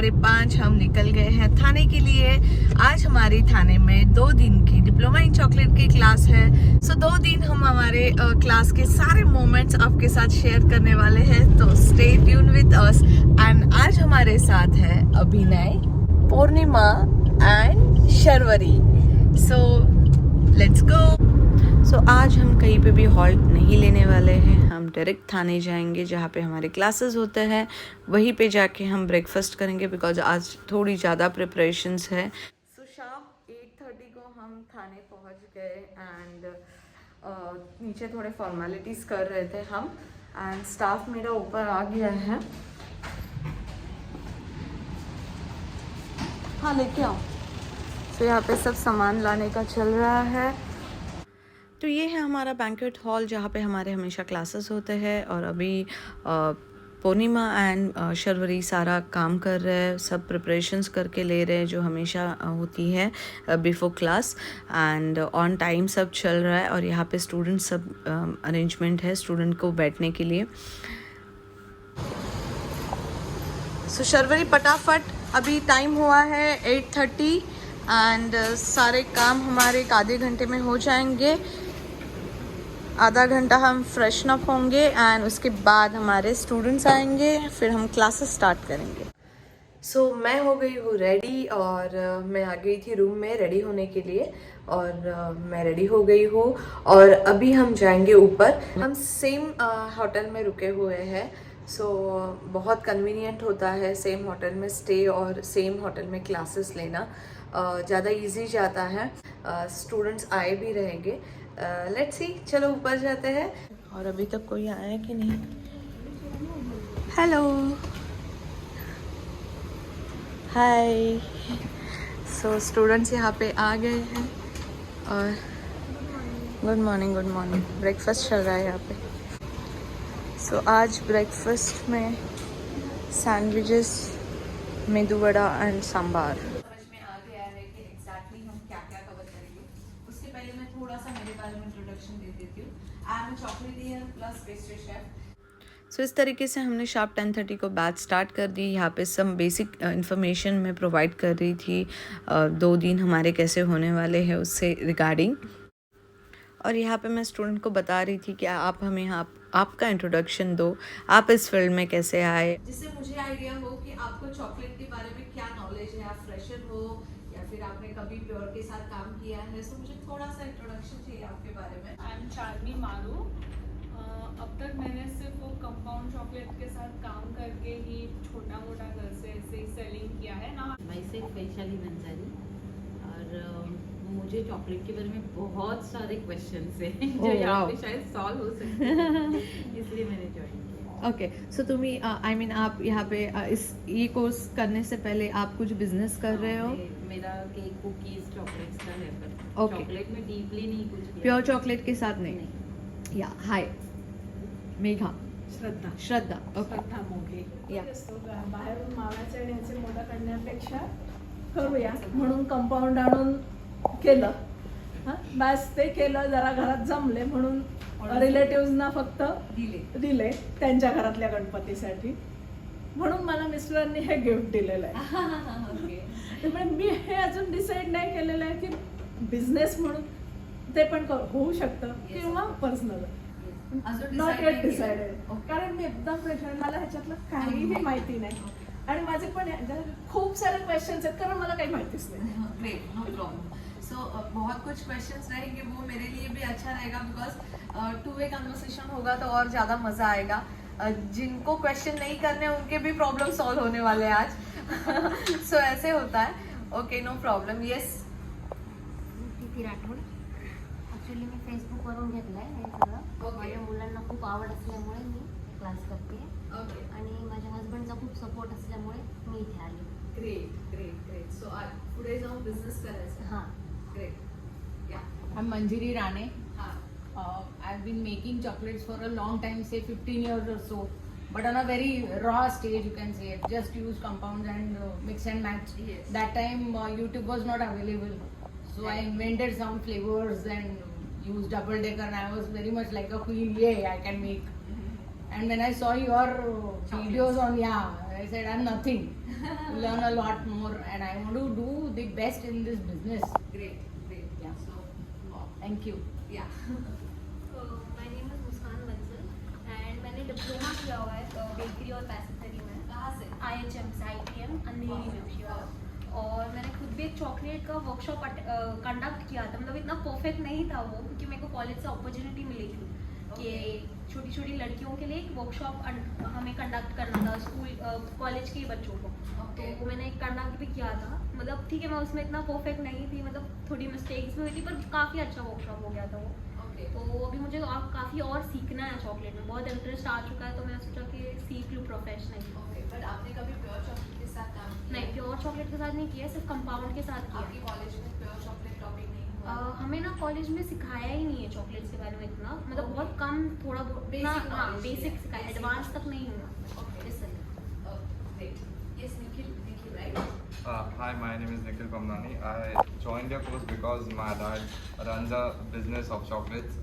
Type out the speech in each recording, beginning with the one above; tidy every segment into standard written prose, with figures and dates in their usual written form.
5:30 हम निकल गए हैं थाने के लिए। आज हमारी थाने में 2 दिन की डिप्लोमा इन चॉकलेट की क्लास है। सो 2 दिन हम हमारे क्लास के सारे मोमेंट्स आपके साथ शेयर करने वाले हैं, तो stay tune with us. And आज हमारे साथ है Abhinay, Purnima and Sharvari. So let's go. So आज हम कहीं पे भी हॉल्ट नहीं लेने वाले हैं, हम डायरेक्ट थाने जाएंगे जहाँ पे हमारे क्लासेस होते हैं। वहीं पे जाके हम ब्रेकफास्ट करेंगे बिकॉज आज थोड़ी ज़्यादा प्रिपरेशंस है। सो शाम 8:30 को हम थाने पहुँच गए एंड नीचे थोड़े फॉर्मेलिटीज़ कर रहे थे हम, एंड स्टाफ मेरा ऊपर आ गया है। हाँ लेके आओ। सो यहाँ पे सब सामान लाने का चल रहा है। तो ये है हमारा बैंक्वेट हॉल जहाँ पे हमारे हमेशा क्लासेस होते हैं। और अभी पूर्णिमा एंड शर्वरी सारा काम कर रहे हैं, सब प्रिपरेशंस करके ले रहे हैं जो हमेशा होती है before class. And on time सब चल रहा है। और यहाँ पे स्टूडेंट सब अरेंजमेंट है स्टूडेंट को बैठने के लिए। सो शर्वरी फटाफट, अभी टाइम हुआ है 8:30 एंड सारे काम हमारे एक आधे घंटे में हो जाएंगे। आधा घंटा हम फ्रेशन अप होंगे एंड उसके बाद हमारे स्टूडेंट्स आएंगे, फिर हम क्लासेस स्टार्ट करेंगे। सो मैं हो गई हूँ रेडी और मैं आ गई थी रूम में रेडी होने के लिए। और मैं रेडी हो गई हूँ और अभी हम जाएंगे ऊपर। हम सेम होटल में रुके हुए हैं। सो बहुत कन्वीनियंट होता है सेम होटल में स्टे और सेम होटल में क्लासेस लेना, ज़्यादा इजी जाता है। स्टूडेंट्स आए भी रहेंगे। लेट्स सी, चलो ऊपर जाते हैं। और अभी तक कोई आया कि नहीं? हेलो, हाय। सो स्टूडेंट्स यहाँ पे आ गए हैं और गुड मॉर्निंग ब्रेकफास्ट चल रहा है यहाँ पे। सो आज ब्रेकफास्ट में सैंडविचेस, मेदू वड़ा एंड सांबार। समझ में आ गया है कि एग्जैक्टली हम क्या क्या कवर करेंगे। उसके पहले मैं थोड़ा सा मेरे बारे में इंट्रोडक्शन दे देती हूँ। I am a chocolatier plus pastry chef. So इस तरीके से हमने शार्प 10:30 को बैच स्टार्ट कर दी। यहाँ पे सब बेसिक इन्फॉर्मेशन मैं प्रोवाइड कर रही थी 2 दिन हमारे कैसे होने वाले हैं उससे रिगार्डिंग। और यहाँ पे मैं स्टूडेंट को बता रही थी कि आप हमें आपका इंट्रोडक्शन दो, आप इस फील्ड में कैसे आए, जिससे मुझे आइडिया हो कि आपको चॉकलेट के बारे में क्या नॉलेज है। आप फ्रेशर हो या फिर आपने कभी प्योर के साथ काम किया है। सो मुझे थोड़ा सा इंट्रोडक्शन चाहिए आपके बारे में। आई एम चार्मी मारू। अब तक मैंने सिर्फ वो कंपाउंड चॉकलेट के साथ काम करके ही छोटा मोटा घर से ऐसे ही सेलिंग किया है ना। वैसे वैशाली बंसारी। और मुझे चॉकलेट के बारे में बहुत सारे क्वेश्चंस हैं जो यहाँ पे शायद सॉल्व हो सकते हैं, इसलिए मैंने ज्वाइन किया। ओके, सो तुम्ही आई मीन आप यहाँ पे इस ये कोर्स करने से पहले आप कुछ बिजनेस कर रहे हो? मेरा केक, कुकीज, चॉकलेट्स का है, पर Okay. चॉकलेट में डीपली नहीं कुछ किया। प्योर चॉकलेट के साथ नहीं? या हाय, मेघा, श्रद्धा ओके। श्रद्धा मोघे या बाहेरून मावाचे आणि ह्याचे मोदक आणण्यापेक्षा करूया म्हणून कंपाऊंड आणून केलं. बस ते केलं, जरा घरात जमले म्हणून रिलेटिव्हजना फक्त दिले त्यांच्या घरातल्या गणपतीसाठी. म्हणून मला मिस्टरांनी हे गिफ्ट दिलेलं आहे. त्यामुळे मी हे अजून डिसाईड नाही केलेलं आहे की बिझनेस म्हणून ते पण होऊ शकतं किंवा पर्सनल. नॉट येट डिसाइडेड, कारण मी एकदम प्रेशर, मला ह्याच्यातलं काहीही माहिती नाही. आणि माझे पण खूप सारे क्वेश्चन्स आहेत कारण मला काही माहितीच नाही. Great, no problem. सो बहुत कुछ क्वेश्चंस रहेंगे, वो मेरे लिए भी अच्छा रहेगा बिकॉज 2 वे कन्वर्सेशन होगा तो और ज़्यादा मज़ा आएगा। जिनको क्वेश्चन नहीं करने उनके भी प्रॉब्लम सॉल्व होने वाले हैं आज। सो ऐसे होता है। Okay, no problem. Yes, Preeti Rathod. Actually मी फेसबुकवरून घेतलं आहे हे सगळं. माझ्या मुलांना खूप आवड असल्यामुळे मी क्लास करते ओके, आणि माझ्या हस्बंडचा खूप सपोर्ट असल्यामुळे मी इथे आले. ग्रेट. सो पुढे जाऊन बिझनेस करायचा? हां. ग्रेट, या. I'm Manjiri Rane. हां. I've been making chocolates for a long time, say 15 years or so, but on a very raw stage, you can say. Just use compounds and mix and match. Yes. That time YouTube was not available, so I invented some flavors and used double decker, and I was very much like a queen. Yeah, I can make. And when I saw your videos on I said I'm nothing. Learn a lot more, and I want to do the best in this business. Great. Yeah. So, wow. Thank you. Yeah. My name is Muskan Bansal and मैंने diploma किया हुआ है bakery और पैसेटरी में। कहाँ से? IHM से ITM अंधेरी में शिवाला। और मैंने खुद भी एक चॉकलेट का वर्कशॉप कंडक्ट किया था। मतलब इतना परफेक्ट नहीं था वो, क्योंकि मेरे को कॉलेज से अपॉर्चुनिटी मिली थी कि छोटी छोटी लड़कियों के लिए एक वर्कशॉप हमें कंडक्ट करना था स्कूल कॉलेज के बच्चों को। तो वो मैंने कंडक्ट भी किया था। मतलब ठीक है, मैं उसमें इतना परफेक्ट नहीं थी, मतलब थोड़ी मिस्टेक्स भी हुई थी, पर काफ़ी अच्छा वर्कशॉप हो गया था वो। तो अभी मुझे काफ़ी और सीखना है चॉकलेट में, बहुत इंटरेस्ट आ चुका है, तो मैं सोचा कि सीख लूँ प्रोफेशनली। बट आपने कभी प्योर चॉकलेट के साथ काम किया? नहीं, प्योर चॉकलेट के साथ नहीं किया, सिर्फ कंपाउंड के साथ किया। आपके कॉलेज में प्योर चॉकलेट टॉपिक नहीं हुआ? हमें ना कॉलेज में सिखाया ही नहीं है चॉकलेट्स के बारे में इतना, मतलब बहुत कम, थोड़ा बहुत बेसिक सिखाया, एडवांस तक नहीं हुआ। Great. Yes, Nikhil, right? Hi, my name is Nikhil Pamnani. I joined your course because my dad runs a business of chocolates.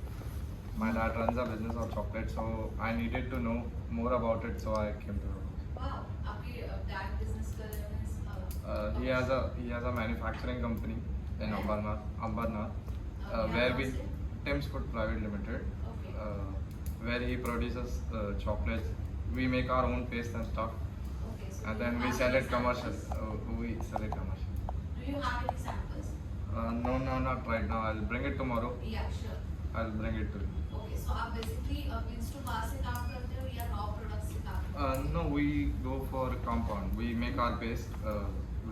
So I needed to know more about it, so I came to your course. Wow. आपके dad business कर रहे हैं? He has a manufacturing company in Ambarnath, where we Tim's Food Private Limited, Okay. where he produces chocolates. We make our own paste and stuff, Okay. So and do then you we have sell any it commercial. samples? We sell it commercial. Do you have any samples? No, not right now. I'll bring it tomorrow. Yeah, sure. I'll bring it to you. Okay. So आप basically beans to bar से काम करते हो या raw products से काम करते हो? No, we go for compound. We make our paste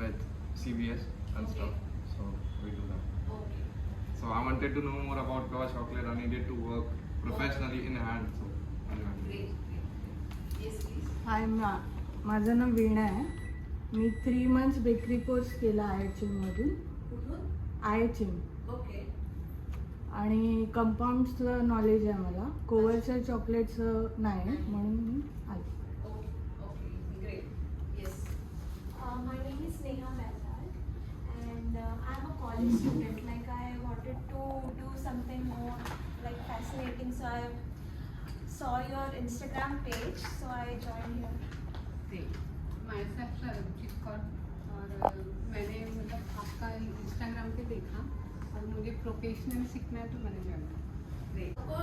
with CBS and Okay. stuff. So we do that. Okay. So I wanted to know more about pure chocolate. I needed to work professionally in hand. So I learned. Great. Yes, please. हाय, माझं नाव वीणा आहे. मी 3 months bakery course केला IHM कुठून? IHM, Okay. आणि कंपाऊंडचं knowledge आहे मला, कोवरच्या चॉकलेटचं नाही, म्हणून मी आले. Okay. Great. Yes. My name is Neha Mehta, and I'm a college student. Like, I wanted to do something more like fascinating, so I saw your Instagram page, so I joined here. myself Ruchit Kaur, और मैंने मतलब आपका Instagram पे देखा और मुझे professional सीखना है तो मैंने जाना। आपको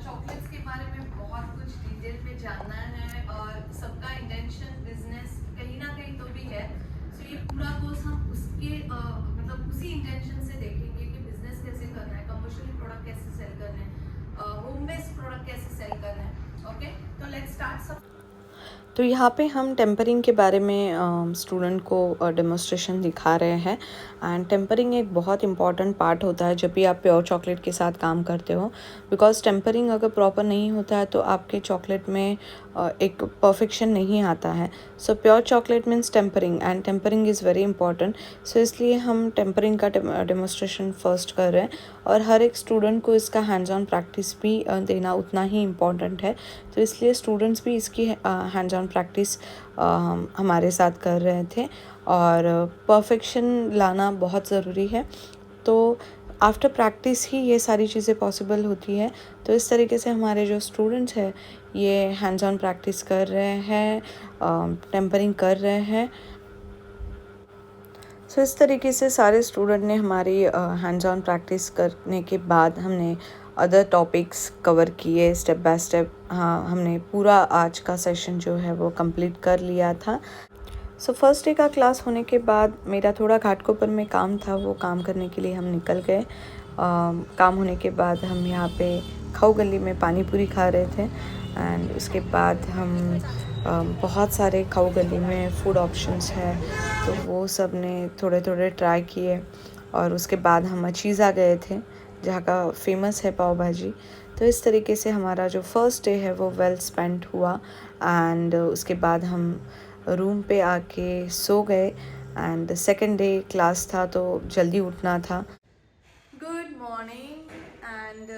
चॉकलेट्स के बारे में बहुत कुछ डिटेल में जानना है और सबका इंटेंशन बिजनेस कहीं ना कहीं तो भी है। सो ये पूरा कोर्स हम उसके मतलब उसी इंटेंशन से देखेंगे कि बिजनेस कैसे करना है, कमर्शियल प्रोडक्ट कैसे सेल करना है, होम बेस्ड प्रोडक्ट कैसे सेल करना है। ओके, तो लेट्स स्टार्ट सब। तो यहाँ पे हम टेम्परिंग के बारे में स्टूडेंट को डेमोस्ट्रेशन दिखा रहे हैं। एंड टेम्परिंग एक बहुत इंपॉर्टेंट पार्ट होता है जब भी आप प्योर चॉकलेट के साथ काम करते हो, बिकॉज टेम्परिंग अगर प्रॉपर नहीं होता है तो आपके चॉकलेट में एक परफेक्शन नहीं आता है। So pure chocolate means tempering, and tempering is very important. So इसलिए हम टेम्परिंग का डेमोस्ट्रेशन फर्स्ट कर रहे हैं, और हर एक स्टूडेंट को इसका हैंड्स ऑन प्रैक्टिस भी देना उतना ही इम्पॉर्टेंट है। तो इसलिए स्टूडेंट्स भी इसकी हैंड्स ऑन प्रैक्टिस हमारे साथ कर रहे थे, और परफेक्शन लाना बहुत ज़रूरी है। तो आफ्टर प्रैक्टिस ही ये सारी चीज़ें पॉसिबल होती है। तो इस तरीके से हमारे जो स्टूडेंट्स हैं ये हैंड्स ऑन प्रैक्टिस कर रहे हैं, टेम्परिंग कर रहे हैं। सो इस तरीके से सारे स्टूडेंट ने हमारी हैंड्स ऑन प्रैक्टिस करने के बाद हमने अदर टॉपिक्स कवर किए स्टेप बाय स्टेप। हाँ, हमने पूरा आज का सेशन जो है वो कंप्लीट कर लिया था। सो फर्स्ट डे का क्लास होने के बाद मेरा थोड़ा घाटकोपर में काम था, वो काम करने के लिए हम निकल गए। काम होने के बाद हम यहाँ पे खाऊ गली में पानी पूरी खा रहे थे, एंड उसके बाद हम बहुत सारे खाऊ गली में फूड ऑप्शंस है तो वो सब ने थोड़े थोड़े ट्राई किए। और उसके बाद हम अचीज़ा गए थे जहाँ का फेमस है पाव भाजी। तो इस तरीके से हमारा जो फर्स्ट डे है वो वेल स्पेंट हुआ, एंड उसके बाद हम रूम पे आके सो गए। एंड सेकेंड डे क्लास था तो जल्दी उठना था। गुड मॉर्निंग, एंड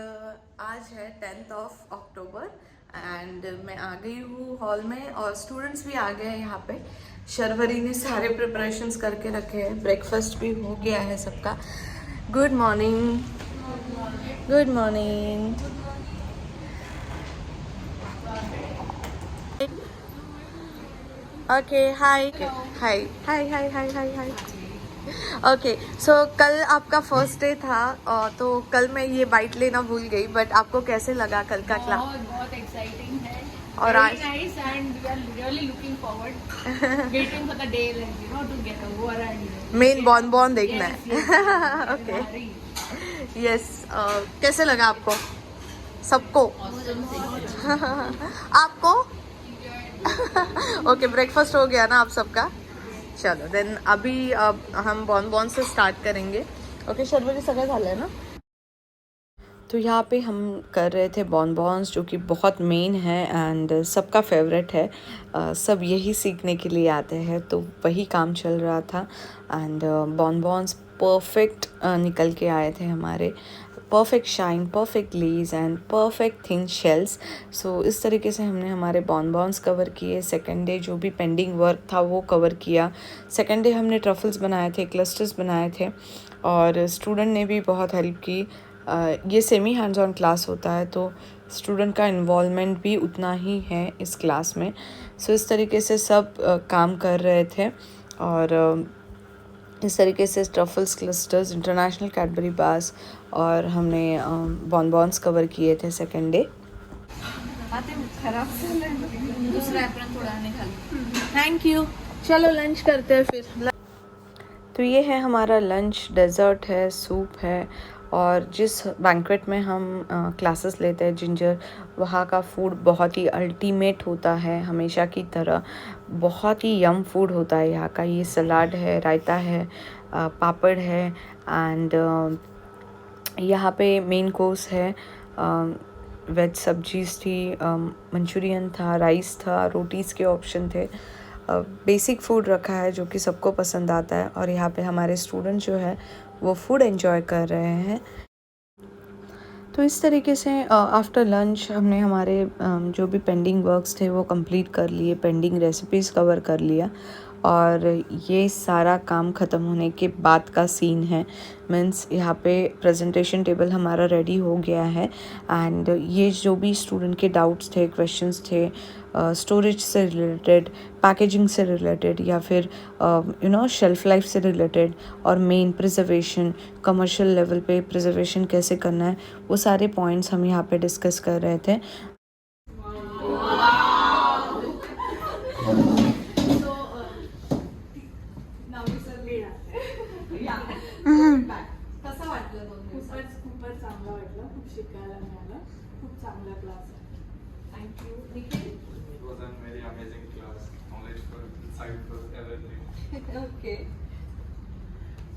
आज है 10 अक्टूबर एंड मैं आ गई हूँ हॉल में, और स्टूडेंट्स भी आ गए हैं यहाँ पे। शर्वरी ने सारे प्रिपरेशंस करके रखे हैं, ब्रेकफास्ट भी हो गया है सबका। Good morning. Good morning. Okay hi hi hi hi hi hi hi okay so कल आपका फर्स्ट डे था तो कल मैं ये बाइट लेना भूल गई बट आपको कैसे लगा कल का क्लास? बहुत एक्साइटिंग है और very आज nice and we are really looking forward waiting for the day like you know to get over and main bon देखना है okay ओके यस कैसे लगा आपको सबको? आपको ओके ब्रेकफास्ट हो गया ना आप सबका? चलो देन अभी हम बॉन से स्टार्ट करेंगे. ओके शर्वरी सगळं झालं है ना? तो यहाँ पे हम कर रहे थे बॉन्स जो कि बहुत मेन है एंड सबका फेवरेट है. सब यही सीखने के लिए आते हैं तो वही काम चल रहा था एंड बॉन्स परफेक्ट निकल के आए थे हमारे. Perfect shine, perfect less and perfect thin shells. So इस तरीके से हमने हमारे बॉन्स कवर किए. सेकेंड डे जो भी पेंडिंग वर्क था वो कवर किया. सेकेंड डे हमने ट्रफल्स बनाए थे, क्लस्टर्स बनाए थे और स्टूडेंट ने भी बहुत हेल्प की. ये सेमी हैंड्स ऑन क्लास होता है तो स्टूडेंट का इन्वॉल्वमेंट भी उतना ही है इस क्लास में. सो इस तरीके से सब काम कर रहे थे और इस तरीके से truffles, clusters, international Cadbury bars और हमने बॉन्स कवर किए थे सेकेंड डे. दूसरा एप्रन थोड़ा निकाल. Thank you. चलो लंच करते हैं फिर. तो ये है हमारा लंच. डेज़र्ट है, सूप है और जिस बैंक्वेट में हम क्लासेस लेते हैं जिंजर, वहाँ का फूड बहुत ही अल्टीमेट होता है हमेशा की तरह. बहुत ही यम फूड होता है यहाँ का. ये सलाद है, रायता है, पापड़ है एंड यहाँ पे मेन कोर्स है. वेज सब्जीज थी, मंचूरियन था, राइस था, रोटीज़ के ऑप्शन थे. बेसिक फूड रखा है जो कि सबको पसंद आता है और यहाँ पे हमारे स्टूडेंट जो है वो फूड एंजॉय कर रहे हैं. तो इस तरीके से आफ्टर लंच हमने हमारे जो भी पेंडिंग वर्क्स थे वो कंप्लीट कर लिए. पेंडिंग रेसिपीज़ कवर कर लिया और ये सारा काम ख़त्म होने के बाद का सीन है. मीन्स यहाँ पे प्रेजेंटेशन टेबल हमारा रेडी हो गया है एंड ये जो भी स्टूडेंट के डाउट्स थे, क्वेश्चंस थे, स्टोरेज से रिलेटेड, पैकेजिंग से रिलेटेड या फिर शेल्फ लाइफ से रिलेटेड और मेन प्रिजर्वेशन, कमर्शियल लेवल पे प्रिजर्वेशन कैसे करना है, वो सारे पॉइंट्स हम यहाँ पे डिस्कस कर रहे थे. कसं वाटलं? खूपच चांगलं वाटलं. खूप शिकायला मिळालं. खूप चांगला क्लास आहे. Thank you. It was a very amazing class. Knowledgeful, insightful, everything. Okay.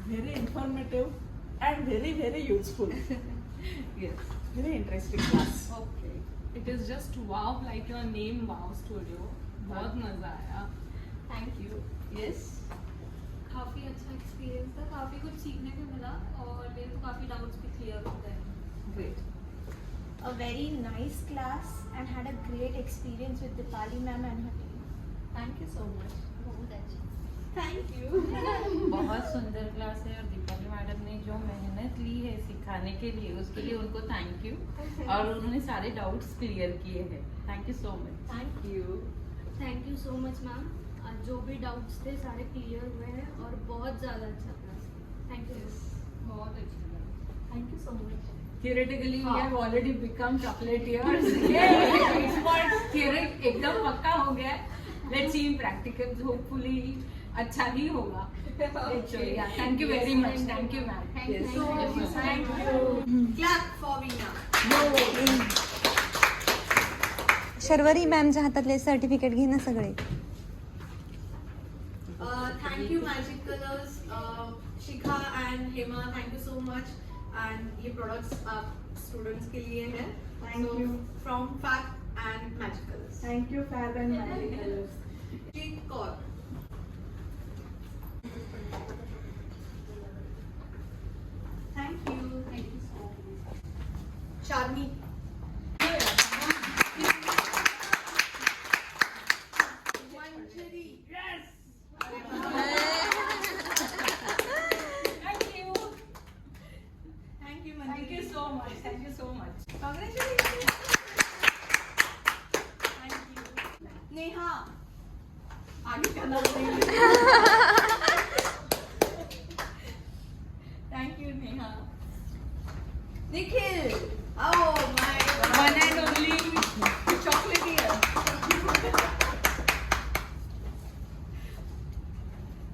Very informative and very very useful. Yes. Very interesting class. Okay. It is just wow like your name Wow Studio. बहुत मजा आया. Thank you. Yes. काफ़ी अच्छा experience था. काफ़ी कुछ सीखने को मिला और मेरे को काफ़ी डाउट्स भी क्लियर हो गए. Great. A very nice class and had a great experience with Dipali ma'am and her team. Thank you so much. बहुत अच्छा. Thank you. बहुत सुंदर क्लास है और दीपाली मैडम ने जो मेहनत ली है सिखाने के लिए उसके लिए उनको थैंक यू. और उन्होंने सारे डाउट्स क्लियर किए हैं. Thank you so much. Thank you. Thank you so much ma'am. जो भी डाउट्स थे सारे क्लियर हुए हैं और बहुत ज़्यादा अच्छा क्लास. Thank you. बहुत अच्छा लगा. Thank you so much. Theoretically, we have already become chocolatiers. Expert theory एकदम पक्का हो गया. Let's see in practicals. Hopefully अच्छा ही होगा. Yeah, thank you very much. Thank you, ma'am. Thank you Yes. so much. Thank you. Clap for Veena. Sharvari मॅमच्या हातातले certificate घे ना सगळे. Thank you Magic Colors, Shikha and Hema. Thank you so much. And ये products आप students के लिए हैं. Thank you. From Fab and Magic Colors. Thank you, Fab and Magic Colors. Jeet Kaur. Thank you. Thank you so much. Charmi. Manjari. Yes. Thank you. Thank you Manjari. Thank you so much. Thank you so much. Congratulations. Thank you. Neha. पानी का नाम नहीं thank you Neha. Nikhil आओ my one and only chocolatier.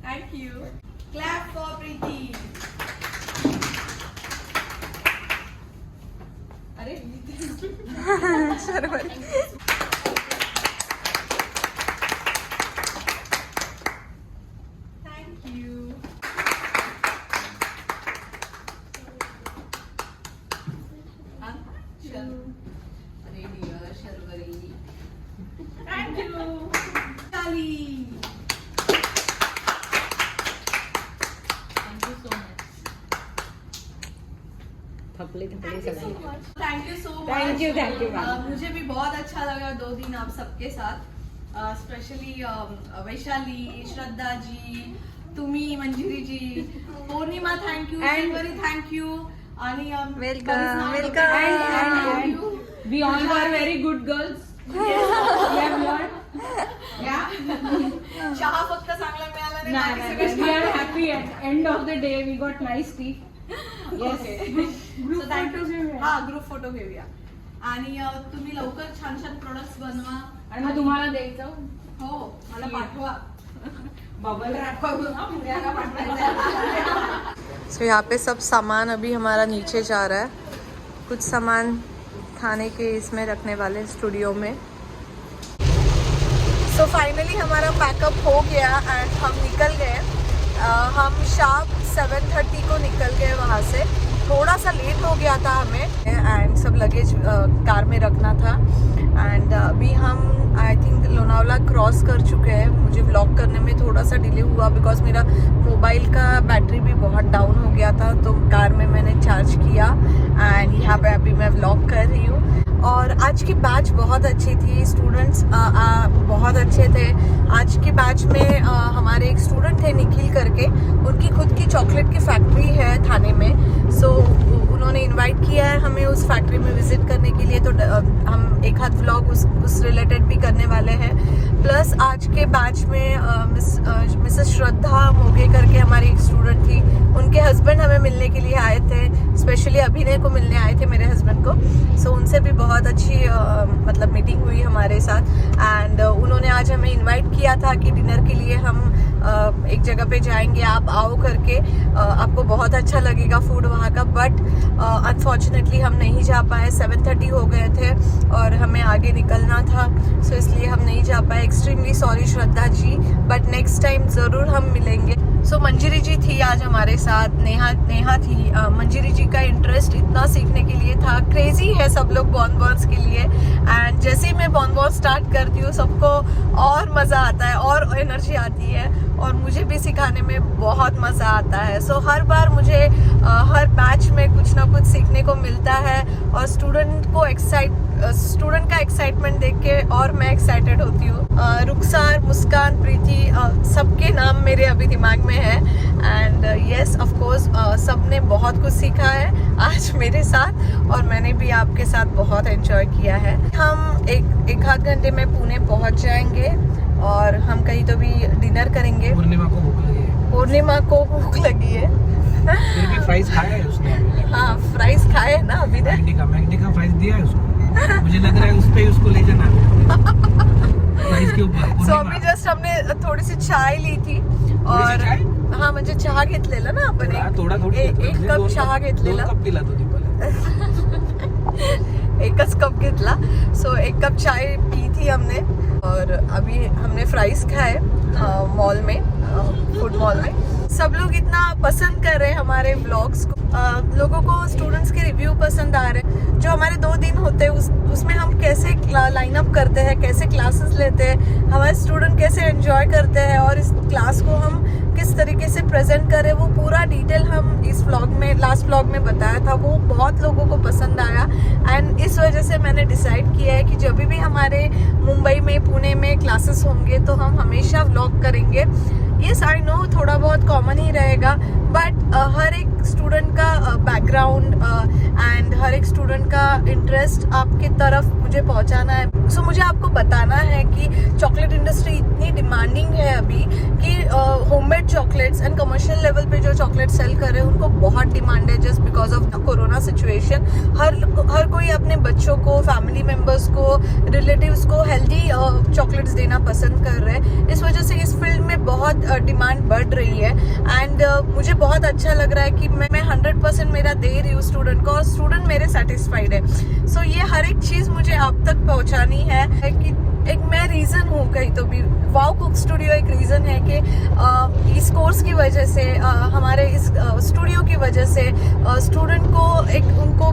Thank you. Clap for Preeti. अरे Sharvari thank you. अरे dear Sharvari, thank you Kali. Thank you so much. Thank you so much. Thank you मुझे भी बहुत अच्छा लगा 2 दिन आप सबके साथ, स्पेशली वैशाली, श्रद्धा जी, तुम्ही, Manjiri ji, Purnima thank you, Sharvari thank you आणि welcome We all are very good girls. चहा फक्त चांगला मिळाला नाही, बाकी Nah, सगळं we are happy at end of the day. We got nice tea. Yes. So thank you. हा ग्रुप फोटो घेऊया आणि तुम्ही लवकर छान छान प्रोडक्ट्स बनवा आणि मग तुम्हाला द्यायचं हो मला पाठवा बबल रॅप करून हा, पुण्याला पाठवायचं. सो यहाँ पे सब सामान अभी हमारा नीचे जा रहा है, कुछ सामान खाने के इसमें रखने वाले स्टूडियो में। सो फाइनली हमारा पैकअप हो गया एंड हम निकल गए। हम शाम 7:30 को निकल गए वहाँ से। थोड़ा सा लेट हो गया था हमें एंड सब लगेज कार में रखना था एंड अभी हम आई थिंक लोनावला क्रॉस कर चुके हैं। मुझे व्लॉग करने में थोड़ा सा डिले हुआ बिकॉज मेरा मोबाइल का बैटरी भी बहुत डाउन हो गया था, तो कार में मैंने चार्ज किया एंड यहाँ पे अभी मैं व्लॉग कर रही हूँ। और आज की बैच बहुत अच्छी थी, स्टूडेंट्स बहुत अच्छे थे। आज की बैच में हमारे एक स्टूडेंट थे निखिल करके, उनकी खुद की चॉकलेट की फैक्ट्री है थाने में। सो उन्होंने इनवाइट किया है हमें उस फैक्ट्री में विजिट करने के लिए, तो हम एक हाथ व्लॉग उस रिलेटेड भी करने वाले हैं। प्लस आज के बैच में मिसेस श्रद्धा मोगे करके हमारी एक स्टूडेंट थी, उनके हस्बैंड हमें मिलने के लिए आए थे, स्पेशली अभिनय को मिलने आए थे मेरे हस्बैंड को। सो उनसे भी बहुत अच्छी मतलब मीटिंग हुई हमारे साथ एंड उन्होंने आज हमें इनवाइट किया था कि डिनर के लिए हम एक जगह पे जाएंगे, आप आओ करके, आपको बहुत अच्छा लगेगा फूड वहाँ का। बट अनफॉर्चुनेटली हम नहीं जा पाए, 7:30 हो गए थे और हमें आगे निकलना था, सो इसलिए हम नहीं जा पाए। Extremely sorry Shraddha ji, but next time ज़रूर हम मिलेंगे। सो मंजिरी जी थी आज हमारे साथ, नेहा थी। मंजिरी जी का इंटरेस्ट इतना सीखने के लिए था, क्रेजी है सब लोग बॉन्बॉन्स के लिए एंड जैसे ही मैं बॉन्बॉन स्टार्ट करती हूँ सबको और मज़ा आता है और एनर्जी आती है और मुझे भी सिखाने में बहुत मज़ा आता है। सो हर बार मुझे हर बैच में कुछ ना कुछ सीखने को मिलता है और स्टूडेंट का एक्साइटमेंट देख के और मैं एक्साइटेड होती हूँ। रुखसार, मुस्कान, प्रीति, सबके नाम मेरे अभी दिमाग में है एंड यस ऑफ कोर्स सब ने बहुत कुछ सीखा है आज मेरे साथ और मैंने भी आपके साथ बहुत एंजॉय किया है। हम एक आध घंटे में पुणे पहुँच जाएंगे और हम कहीं तो भी डिनर करेंगे। पूर्णिमा को भूख लगी है। पूर्णिमा को भूख लगी है। फिर भी फ्राइज खाया है उसने अभी तक। हाँ फ्राइज खाए है ना अभी ने। मैगडी का फ्राइज दिया है उसको। मुझे लग रहा है उस पे ही उसको ले जाना फ्राइज के ऊपर। सो अभी जस्ट हमने थोड़ी सी चाय ली थी और हाँ म्हणजे चहा घेतलेला ना आपण एक कप चहा घेतलेला। कप पिला तो एकच कप घेतला। सो एक कप चाय पी थी हमने और अभी हमने फ्राइज खाए मॉल में, फूड मॉल में। सब लोग इतना पसंद कर रहे हैं हमारे व्लॉग्स को, लोगों को स्टूडेंट्स के रिव्यू पसंद आ रहे हैं। जो हमारे 2 दिन होते हैं उसमें हम कैसे लाइन अप करते हैं, कैसे क्लासेस लेते हैं, हमारे स्टूडेंट कैसे एंजॉय करते हैं और इस क्लास को हम किस तरीके से प्रेजेंट करें, वो पूरा डिटेल हम इस व्लॉग में लास्ट व्लॉग में बताया था। वो बहुत लोगों को पसंद आया एंड इस वजह से मैंने डिसाइड किया है कि जब भी हमारे मुंबई में, पुणे में क्लासेस होंगे तो हम हमेशा व्लॉग करेंगे यस आई नो थोड़ा बहुत कॉमन ही रहेगा, बट हर एक स्टूडेंट का बैकग्राउंड एंड हर एक स्टूडेंट का इंटरेस्ट आपकी तरफ मुझे पहुंचाना है। सो मुझे आपको बताना है कि चॉकलेट इंडस्ट्री इतनी डिमांडिंग है अभी कि homemade chocolates and commercial level पे जो चॉकलेट सेल कर रहे हैं उनको बहुत डिमांड है, just because of the corona situation. हर कोई अपने बच्चों को, फैमिली मेम्बर्स को, रिलेटिव्स को हेल्दी चॉकलेट्स देना पसंद कर रहे हैं। इस वजह से इस फील्ड में बहुत डिमांड बढ़ रही है एंड मुझे बहुत अच्छा लग रहा है कि मैं 100% मेरा दे रही हूँ स्टूडेंट को और स्टूडेंट मेरे सेटिस्फाइड है। सो ये हर एक चीज़ मुझे आप तक पहुँचानी है कि एक मैं रीज़न हूँ कहीं तो भी। वाओ कुक स्टूडियो एक रीज़न है कि इस कोर्स की वजह से, हमारे इस स्टूडियो की वजह से स्टूडेंट को एक उनको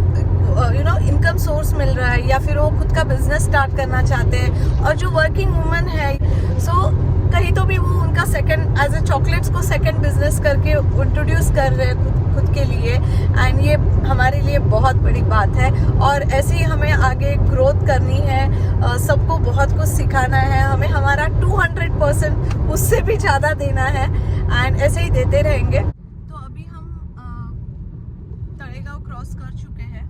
इनकम सोर्स मिल रहा है, या फिर वो खुद का बिजनेस स्टार्ट करना चाहते हैं। और जो वर्किंग वुमन है कहीं तो भी वो उनका सेकंड एज ए चॉकलेट्स को सेकंड बिजनेस करके इंट्रोड्यूस कर रहे हैं खुद के लिए, एंड ये हमारे लिए बहुत बड़ी बात है। और ऐसे ही हमें आगे ग्रोथ करनी है, सबको बहुत कुछ सिखाना है, हमें हमारा 200% उससे भी ज़्यादा देना है एंड ऐसे ही देते रहेंगे। तो अभी हम तळेगाव क्रॉस कर चुके हैं।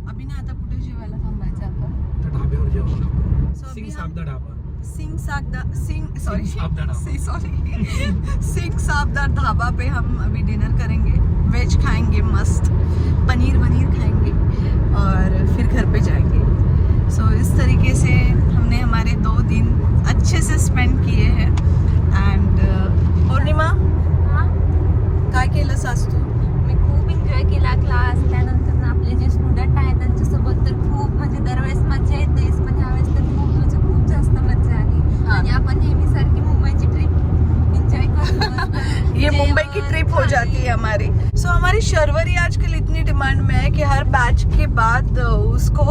अभी ना आता कुठे जेवायला थांबायचं आपण? ढाब्यावर जेवण. So सिंग अभी साब दा ढाबा. सिंग साबदार ढाबा पे हम अभी डिनर करेंगे, वेज खाएंगे, मस्त पनीर खाएंगे और फिर घर पे जाएंगे। सो इस तरीके से हमने हमारे 2 दिन अच्छे से स्पेंड किए हैं। एंड पूर्णिमा काय केलंस आज तू? मी खूप एन्जॉय केला क्लास. त्यानंतर आपले जे स्टुडंट आहेत त्यांच्यासोबत तर खूप म्हणजे दरवेळेस मजा येतेच, पण ह्यावेळेस तर खूप जास्त मजा आली. आणि आपण नेहमीसारखी मुंबईची ट्रिप एन्जॉय करू. ये मुंबई की ट्रिप हो जाती है हमारी। सो हमारी शर्वरी आजकल इतनी डिमांड में है कि हर बैच के बाद उसको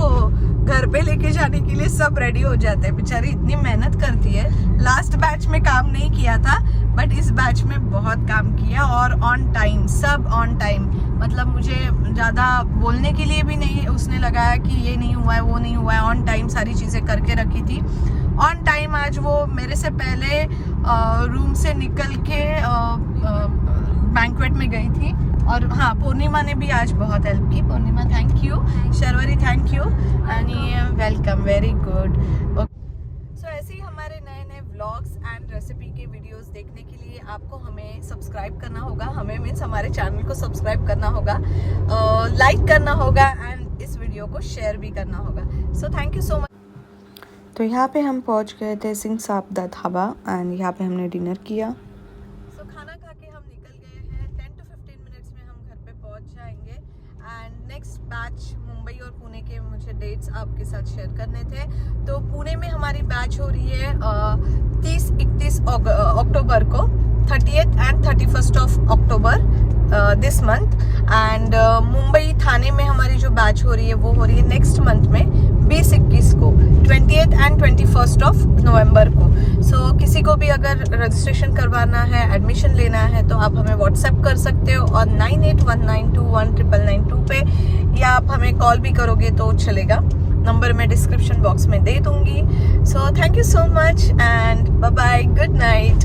घर पे लेके जाने के लिए सब रेडी हो जाते हैं। बेचारी इतनी मेहनत करती है। लास्ट बैच में काम नहीं किया था, बट इस बैच में बहुत काम किया और ऑन टाइम, सब ऑन टाइम। मतलब मुझे ज़्यादा बोलने के लिए भी नहीं उसने लगाया कि ये नहीं हुआ है, वो नहीं हुआ है। ऑन टाइम सारी चीज़ें करके रखी थी। ऑन टाइम आज वो मेरे से पहले रूम से निकल के बैंक्वेट में गई थी। और हाँ, पूर्णिमा ने भी आज बहुत हेल्प की। Purnima thank you, Sharvari thank you and welcome, very good. So ऐसे ही हमारे नए नए व्लॉग्स एंड रेसिपी के वीडियोस देखने के लिए आपको हमें सब्सक्राइब करना होगा। हमें मीन्स हमारे चैनल को सब्सक्राइब करना होगा, लाइक करना होगा एंड इस वीडियो को शेयर भी करना होगा। सो थैंक यू सो मच। तो यहाँ पे हम पहुँच गए थे सिंग साबदा ढाबा एंड यहाँ पे हमने डिनर किया। सो खाना खा के हम निकल गए हैं। 10 to 15 मिनट्स में हम घर पे पहुँच जाएंगे एंड नेक्स्ट बैच मुंबई और पुणे के मुझे डेट्स आपके साथ शेयर करने थे। तो पुणे में हमारी बैच हो रही है 30-31 अक्टूबर को, 30th and 31st of October this month. And Mumbai Thane में हमारी जो बैच हो रही है वो हो रही है नेक्स्ट मंथ में 20-21 को, 20th and 21st of नवंबर को। सो किसी को भी अगर रजिस्ट्रेशन करवाना है, एडमिशन लेना है, तो आप हमें व्हाट्सएप कर सकते हो और 9819219992 पे, या आप हमें कॉल भी करोगे तो चलेगा। नंबर मैं डिस्क्रिप्शन बॉक्स में दे दूंगी। So thank you so much and bye bye, good night.